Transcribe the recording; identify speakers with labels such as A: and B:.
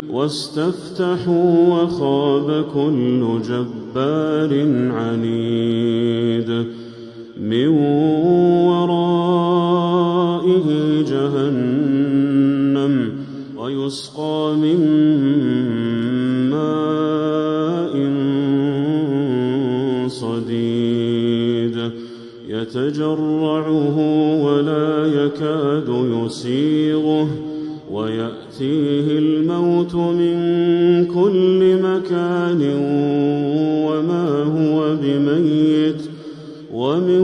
A: واستفتحوا وخاب كل جبار عنيد من ورائه جهنم ويسقى من ماء صديد يتجرعه ولا يكاد يسيغه ويأتيه الموت من كل مكان وما هو بميت ومن